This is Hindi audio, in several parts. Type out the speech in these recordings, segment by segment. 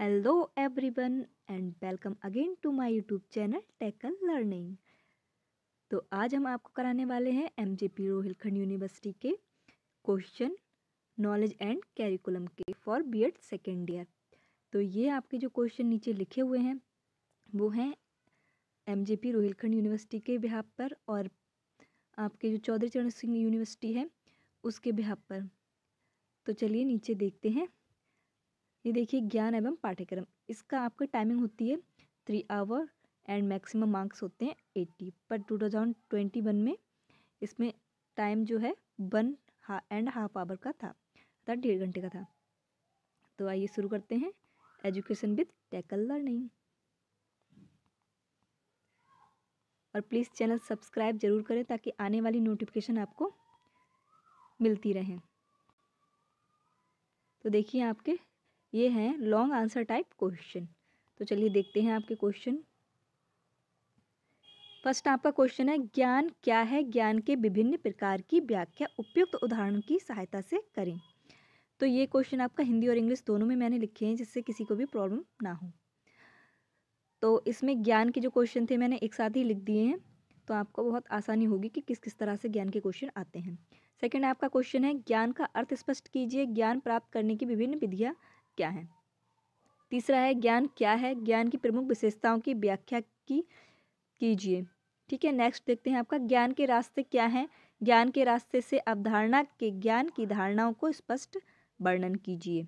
Hello everyone and welcome again to my YouTube channel tackle learning. तो आज हम आपको कराने वाले हैं एमजेपी रोहिलखंड यूनिवर्सिटी के क्वेश्चन नॉलेज एंड कैरिकुलम के फॉर बीएड सेकेंड ईयर। तो ये आपके जो क्वेश्चन नीचे लिखे हुए हैं वो हैं एमजेपी रोहिलखंड यूनिवर्सिटी के बिहाफ पर और आपके जो चौधरी चरण सिंह यूनिवर्सिटी है उसके बिहाफ पर। तो चलिए नीचे देखते हैं। ये देखिए ज्ञान एवं पाठ्यक्रम, इसका आपका टाइमिंग होती है 3 आवर एंड मैक्सिमम मार्क्स होते हैं 80। पर 2021 में इसमें टाइम जो है 1.5 आवर का था, अर्थात 1.5 घंटे का था। तो आइए शुरू करते हैं एजुकेशन विद टेकल लर्निंग। और प्लीज़ चैनल सब्सक्राइब जरूर करें ताकि आने वाली नोटिफिकेशन आपको मिलती रहें। तो देखिए आपके ये हैं लॉन्ग आंसर टाइप क्वेश्चन। तो चलिए देखते हैं आपके क्वेश्चन। फर्स्ट आपका क्वेश्चन है ज्ञान क्या है, ज्ञान के विभिन्न प्रकार की व्याख्या उपयुक्त उदाहरण की सहायता से करें। तो ये क्वेश्चन आपका हिंदी और इंग्लिश दोनों में मैंने लिखे हैं जिससे किसी को भी प्रॉब्लम ना हो। तो इसमें ज्ञान के जो क्वेश्चन थे मैंने एक साथ ही लिख दिए हैं, तो आपको बहुत आसानी होगी कि किस किस तरह से ज्ञान के क्वेश्चन आते हैं। सेकंड आपका क्वेश्चन है ज्ञान का अर्थ स्पष्ट कीजिए, ज्ञान प्राप्त करने की विभिन्न विधियाँ क्या हैं। तीसरा है ज्ञान क्या है, ज्ञान की प्रमुख विशेषताओं की व्याख्या कीजिए। ठीक है, नेक्स्ट देखते हैं आपका ज्ञान के रास्ते क्या हैं, ज्ञान के रास्ते से अवधारणा के ज्ञान की धारणाओं को स्पष्ट वर्णन कीजिए।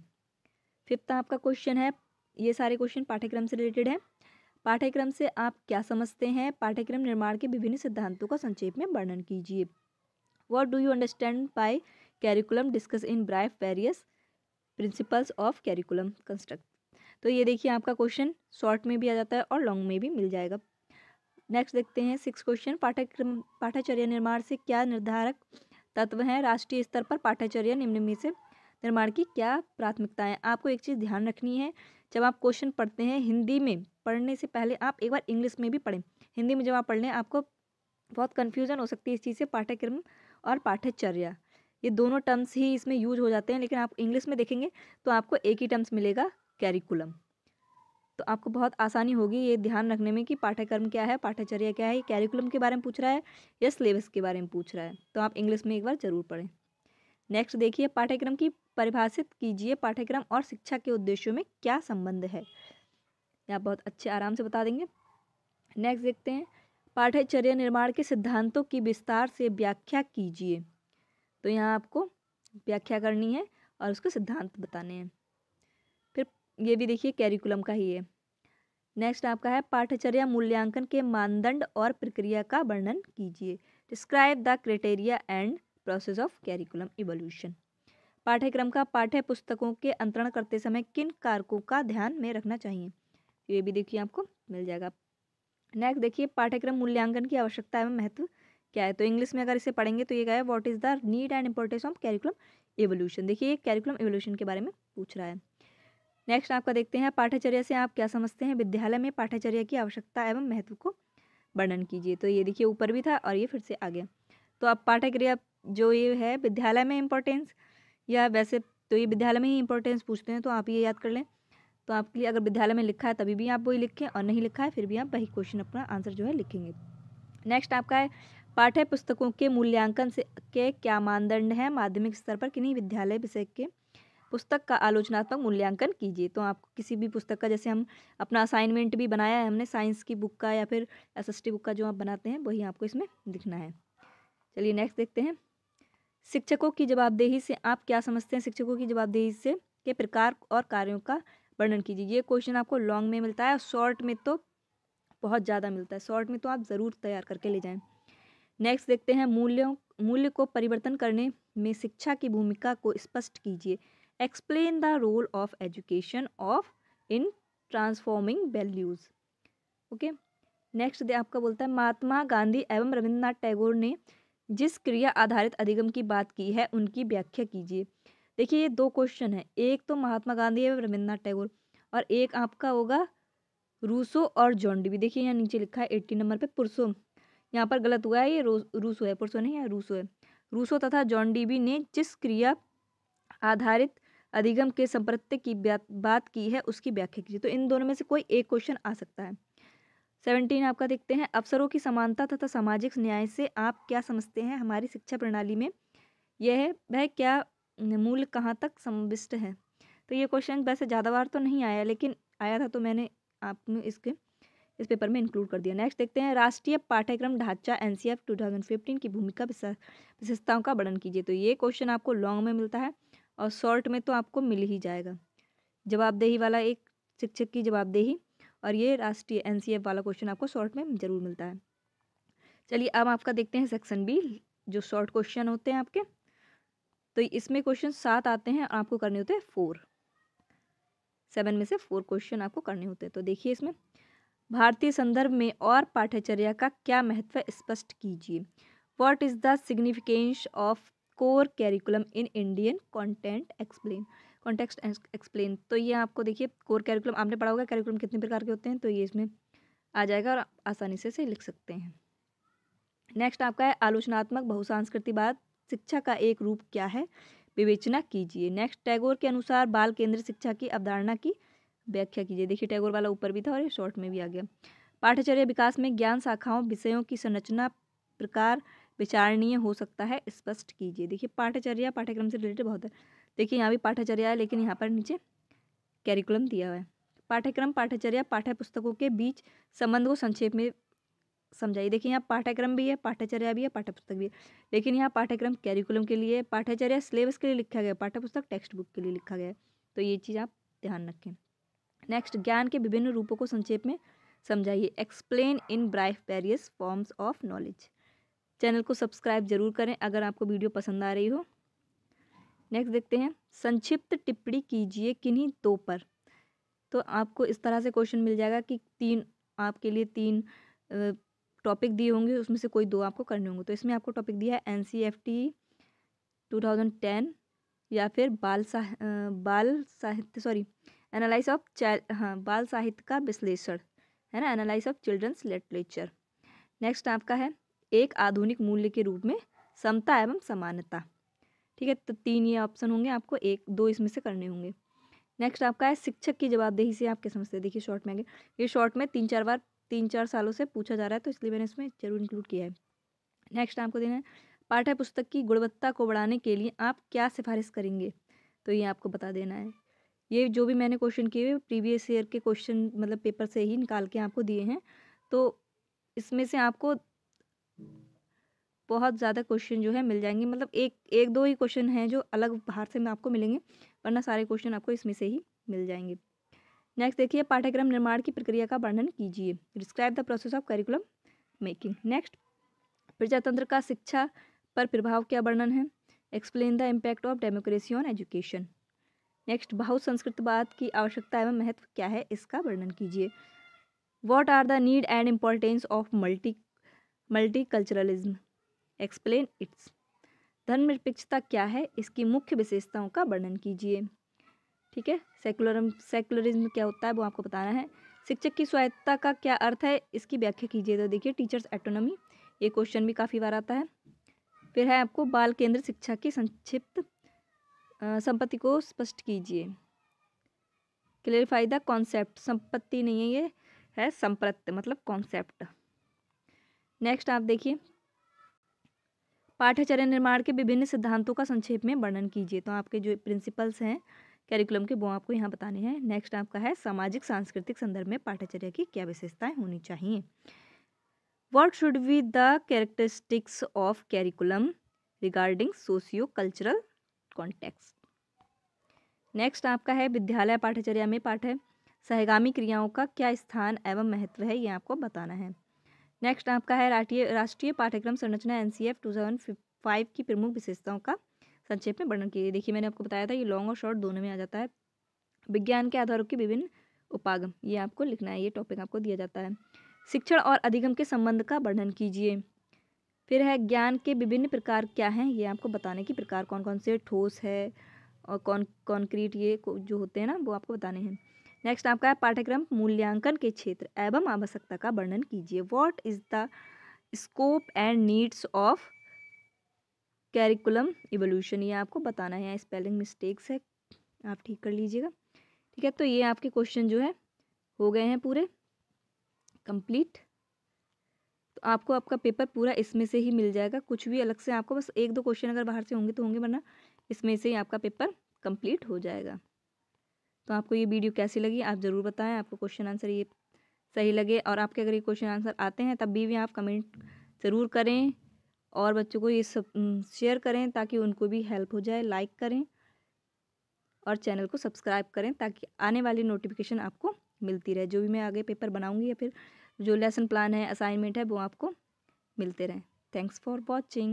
फिफ्थ आपका क्वेश्चन है, ये सारे क्वेश्चन पाठ्यक्रम से रिलेटेड हैं। पाठ्यक्रम से आप क्या समझते हैं, पाठ्यक्रम निर्माण के विभिन्न सिद्धांतों का संक्षेप में वर्णन कीजिए। What do you understand by curriculum, discuss in brief various principles of curriculum construct. तो ये देखिए आपका क्वेश्चन शॉर्ट में भी आ जाता है और लॉन्ग में भी मिल जाएगा। नेक्स्ट देखते हैं सिक्स क्वेश्चन, पाठ्यचर्या निर्माण से क्या निर्धारक तत्व हैं, राष्ट्रीय स्तर पर पाठ्यचर्या निम्न में से निर्माण की क्या प्राथमिकताएं। आपको एक चीज़ ध्यान रखनी है, जब आप क्वेश्चन पढ़ते हैं हिंदी में पढ़ने से पहले आप एक बार इंग्लिश में भी पढ़ें। हिंदी में जब आप पढ़ लें आपको बहुत कन्फ्यूजन हो सकती है इस चीज़ से। पाठ्यक्रम और पाठ्यचर्या ये दोनों टर्म्स ही इसमें यूज हो जाते हैं, लेकिन आप इंग्लिश में देखेंगे तो आपको एक ही टर्म्स मिलेगा, कैरिकुलम। तो आपको बहुत आसानी होगी ये ध्यान रखने में कि पाठ्यक्रम क्या है, पाठ्यचर्या क्या है, कैरिकुलम के बारे में पूछ रहा है या सिलेबस के बारे में पूछ रहा है। तो आप इंग्लिश में एक बार जरूर पढ़ें। नेक्स्ट देखिए पाठ्यक्रम की परिभाषित कीजिए, पाठ्यक्रम और शिक्षा के उद्देश्यों में क्या संबंध है। ये आप बहुत अच्छे आराम से बता देंगे। नेक्स्ट देखते हैं पाठ्यचर्या निर्माण के सिद्धांतों की विस्तार से व्याख्या कीजिए। तो यहाँ आपको व्याख्या करनी है और उसके सिद्धांत बताने हैं। फिर ये भी देखिए कैरिकुलम का ही है। नेक्स्ट आपका है पाठ्यचर्या मूल्यांकन के मानदंड और प्रक्रिया का वर्णन कीजिए। Describe the criteria and process of curriculum evolution. पाठ्यक्रम का पाठ्य पुस्तकों के अंतरण करते समय किन कारकों का ध्यान में रखना चाहिए, ये भी देखिए आपको मिल जाएगा। नेक्स्ट देखिए पाठ्यक्रम मूल्यांकन की आवश्यकता एवं महत्व क्या है। तो इंग्लिश में अगर इसे पढ़ेंगे तो ये क्या है, what is the need and importance of curriculum evolution. देखिए ये कैरिकुलम इवोल्यूशन के बारे में पूछ रहा है। नेक्स्ट आपका देखते हैं पाठ्यचर्या से आप क्या समझते हैं, विद्यालय में पाठ्यचर्या की आवश्यकता एवं महत्व को वर्णन कीजिए। तो ये देखिए ऊपर भी था और ये फिर से आ गया। तो अब पाठ्यक्रिया जो ये है विद्यालय में इम्पोर्टेंस या वैसे तो ये विद्यालय में ही इंपॉर्टेंस पूछते हैं, तो आप ये याद कर लें। तो आपके लिए अगर विद्यालय में लिखा है तभी भी आप वही लिखें और नहीं लिखा है फिर भी आप वही क्वेश्चन अपना आंसर जो है लिखेंगे। नेक्स्ट आपका है पाठ्य पुस्तकों के मूल्यांकन से के क्या मानदंड हैं, माध्यमिक स्तर पर किन्हीं विद्यालय विषय के पुस्तक का आलोचनात्मक मूल्यांकन कीजिए। तो आपको किसी भी पुस्तक का, जैसे हम अपना असाइनमेंट भी बनाया है हमने साइंस की बुक का या फिर एसएसटी बुक का, जो आप बनाते हैं वही आपको इसमें लिखना है। चलिए नेक्स्ट देखते हैं शिक्षकों की जवाबदेही से आप क्या समझते हैं, शिक्षकों की जवाबदेही से के प्रकार और कार्यों का वर्णन कीजिए। ये क्वेश्चन आपको लॉन्ग में मिलता है और शॉर्ट में तो बहुत ज़्यादा मिलता है, शॉर्ट में तो आप ज़रूर तैयार करके ले जाएं। नेक्स्ट देखते हैं मूल्य को परिवर्तन करने में शिक्षा की भूमिका को स्पष्ट कीजिए। Explain the role of education of in transforming values. Okay, next आपका बोलता है महात्मा गांधी एवं रविन्द्रनाथ टैगोर ने जिस क्रिया आधारित अधिगम की बात की है उनकी व्याख्या कीजिए। देखिए ये दो क्वेश्चन है, एक तो महात्मा गांधी एवं रविन्द्रनाथ टैगोर और एक आपका होगा रूसो और जॉन डीवी। देखिए यहाँ नीचे लिखा है 80 नंबर पे पुरुषो, यहाँ पर गलत हुआ है, ये रूसो है, पुरुषो नहीं है, रूसो है। रूसो तथा जॉन डीवी ने जिस क्रिया आधारित अधिगम के संप्रत्य की बात की है उसकी व्याख्या कीजिए। तो इन दोनों में से कोई एक क्वेश्चन आ सकता है। 17 आपका देखते हैं, अवसरों की समानता तथा सामाजिक न्याय से आप क्या समझते हैं? हमारी शिक्षा प्रणाली में यह वह क्या मूल्य कहाँ तक समाविष्ट है? तो ये क्वेश्चन वैसे ज़्यादा बार तो नहीं आया, लेकिन आया था तो मैंने आपने इस पेपर में इंक्लूड कर दिया। नेक्स्ट देखते हैं, राष्ट्रीय पाठ्यक्रम ढांचा एनसीएफ 2015 की भूमिका विशेषताओं का वर्णन कीजिए। तो ये क्वेश्चन आपको लॉन्ग में मिलता है और शॉर्ट में तो आपको मिल ही जाएगा। जवाबदेही वाला एक शिक्षक की जवाबदेही, और ये राष्ट्रीय एनसीएफ वाला क्वेश्चन आपको शॉर्ट में ज़रूर मिलता है। चलिए अब आपका देखते हैं सेक्शन बी, जो शॉर्ट क्वेश्चन होते हैं आपके। तो इसमें क्वेश्चन 7 आते हैं और आपको करने होते हैं 7 में से 4 क्वेश्चन आपको करने होते हैं। तो देखिए इसमें, भारतीय संदर्भ में और पाठ्यचर्या का क्या महत्व है, स्पष्ट कीजिए। What is the significance of core curriculum in Indian context explain. तो ये आपको देखिए, कोर कैरिकुलम आपने पढ़ा होगा, कैरिकुलम कितने प्रकार के होते हैं, तो ये इसमें आ जाएगा और आसानी से इसे लिख सकते हैं। नेक्स्ट आपका है, आलोचनात्मक बहुसांस्कृतिकवाद शिक्षा का एक रूप क्या है, विवेचना कीजिए। नेक्स्ट, टैगोर के अनुसार बाल केंद्रित शिक्षा की अवधारणा की व्याख्या कीजिए। देखिए टैगोर वाला ऊपर भी था और ये शॉर्ट में भी आ गया। पाठ्यचर्या विकास में ज्ञान शाखाओं विषयों की संरचना प्रकार विचारणीय हो सकता है, स्पष्ट कीजिए। देखिए पाठ्यचर्या पाठ्यक्रम से रिलेटेड बहुत है। देखिए यहाँ भी पाठ्यचर्या है, लेकिन यहाँ पर नीचे कैरिकुलम दिया हुआ है। पाठ्यक्रम पाठ्यचर्या पाठ्य पुस्तकों के बीच संबंध को संक्षेप में समझाइए। देखिए यहाँ पाठ्यक्रम भी है, पाठ्यचर्या भी है, पाठ्यपुस्तक भी है, लेकिन यहाँ पाठ्यक्रम कैरिकुलम के लिए, पाठ्यचर्या सिलेबस के लिए लिखा गया, पाठ्यपुस्तक टेक्स्ट बुक के लिए लिखा गया है। तो ये चीज़ आप ध्यान रखें। नेक्स्ट, ज्ञान के विभिन्न रूपों को संक्षेप में समझाइए। Explain in brief various forms of knowledge. Channel को सब्सक्राइब जरूर करें अगर आपको वीडियो पसंद आ रही हो। नेक्स्ट देखते हैं, संक्षिप्त टिप्पणी कीजिए किन्हीं दो पर। तो आपको इस तरह से क्वेश्चन मिल जाएगा कि आपके लिए तीन टॉपिक दिए होंगे, उसमें से कोई 2 आपको करने होंगे। तो इसमें आपको टॉपिक दिया है एनसीईआरटी 2010 या फिर बाल साहित्य एनालाइज ऑफ बाल साहित्य का विश्लेषण, है ना, analyse of children's literature. Next आपका है, एक आधुनिक मूल्य के रूप में समता एवं समानता। ठीक है, तो 3 ये ऑप्शन होंगे, आपको 1-2 इसमें से करने होंगे। नेक्स्ट आपका है, शिक्षक की जवाबदेही से आप क्या समझते हैं। देखिए शॉर्ट में आगे, ये शॉर्ट में 3-4 सालों से पूछा जा रहा है, तो इसलिए मैंने इसमें जरूर इंक्लूड किया है। नेक्स्ट आपको देना है, पाठ्य पुस्तक की गुणवत्ता को बढ़ाने के लिए आप क्या सिफारिश करेंगे। तो ये आपको बता देना है। ये जो भी मैंने क्वेश्चन किए हुए प्रीवियस ईयर के क्वेश्चन मतलब पेपर से ही निकाल के आपको दिए हैं, तो इसमें से आपको बहुत ज़्यादा क्वेश्चन जो है मिल जाएंगे। मतलब एक दो ही क्वेश्चन हैं जो अलग बाहर से आपको मिलेंगे, वरना सारे क्वेश्चन आपको इसमें से ही मिल जाएंगे। नेक्स्ट देखिए, पाठ्यक्रम निर्माण की प्रक्रिया का वर्णन कीजिए। Describe the process of curriculum making. Next, प्रजातंत्र का शिक्षा पर प्रभाव क्या वर्णन है। Explain the impact of democracy on education. Next, बहुसंस्कृतवाद की आवश्यकता एवं महत्व क्या है, इसका वर्णन कीजिए। What are the need and importance of multiculturalism, explain its. धर्मनिरपेक्षता क्या है, इसकी मुख्य विशेषताओं का वर्णन कीजिए। ठीक है, सेकुलरिज्म क्या होता है वो आपको बताना है। शिक्षक की स्वायत्तता का क्या अर्थ है, इसकी व्याख्या कीजिए। तो देखिए टीचर्स एटोनॉमी, ये क्वेश्चन भी काफ़ी बार आता है। फिर है आपको बाल केंद्र शिक्षा की संक्षिप्त संपत्ति को स्पष्ट कीजिए। क्लेरिफाई द कॉन्सेप्ट, संपत्ति नहीं है, ये है संप्रत्य मतलब कॉन्सेप्ट। नेक्स्ट आप देखिए, पाठ्यचर्या निर्माण के विभिन्न सिद्धांतों का संक्षेप में वर्णन कीजिए। तो आपके जो प्रिंसिपल्स हैं कैरिकुलम के वो आपको यहाँ बताने हैं। नेक्स्ट आपका है, सामाजिक सांस्कृतिक संदर्भ में पाठ्यचर्या की क्या विशेषताएं होनी चाहिए। What should be the characteristics of curriculum regarding socio cultural context. Next आपका है, विद्यालय पाठ्यचर्या में पाठ्य सहगामी क्रियाओं का क्या स्थान एवं महत्व है, ये आपको बताना है। नेक्स्ट आपका है, राष्ट्रीय पाठ्यक्रम संरचना एनसीएफ 2005 की प्रमुख विशेषताओं का संक्षेप में वर्णन कीजिए। देखिए मैंने आपको बताया था ये लॉन्ग और शॉर्ट दोनों में आ जाता है। विज्ञान के आधारों के विभिन्न उपागम, ये आपको लिखना है, ये टॉपिक आपको दिया जाता है। शिक्षण और अधिगम के संबंध का वर्णन कीजिए। फिर है, ज्ञान के विभिन्न प्रकार क्या हैं, ये आपको बताने की प्रकार कौन कौन से, ठोस है और कॉन्क्रीट, ये जो होते हैं ना वो आपको बताने हैं। नेक्स्ट आपका है, पाठ्यक्रम मूल्यांकन के क्षेत्र एवं आवश्यकता का वर्णन कीजिए। What is the scope and needs of curriculum evolution, ये आपको बताना है। स्पेलिंग मिस्टेक्स है, आप ठीक कर लीजिएगा। ठीक है, तो ये आपके क्वेश्चन जो है हो गए हैं पूरे कंप्लीट। तो आपको आपका पेपर पूरा इसमें से ही मिल जाएगा, कुछ भी अलग से आपको बस 1-2 क्वेश्चन अगर बाहर से होंगे तो होंगे, वरना इसमें से ही आपका पेपर कंप्लीट हो जाएगा। तो आपको ये वीडियो कैसी लगी आप ज़रूर बताएं, आपको क्वेश्चन आंसर ये सही लगे, और आपके अगर ये क्वेश्चन आंसर आते हैं तब भी आप कमेंट ज़रूर करें और बच्चों को ये सब शेयर करें ताकि उनको भी हेल्प हो जाए। लाइक करें और चैनल को सब्सक्राइब करें ताकि आने वाली नोटिफिकेशन आपको मिलती रहे, जो भी मैं आगे पेपर बनाऊंगी या फिर जो लेसन प्लान है, असाइनमेंट है, वो आपको मिलते रहें। Thanks for watching.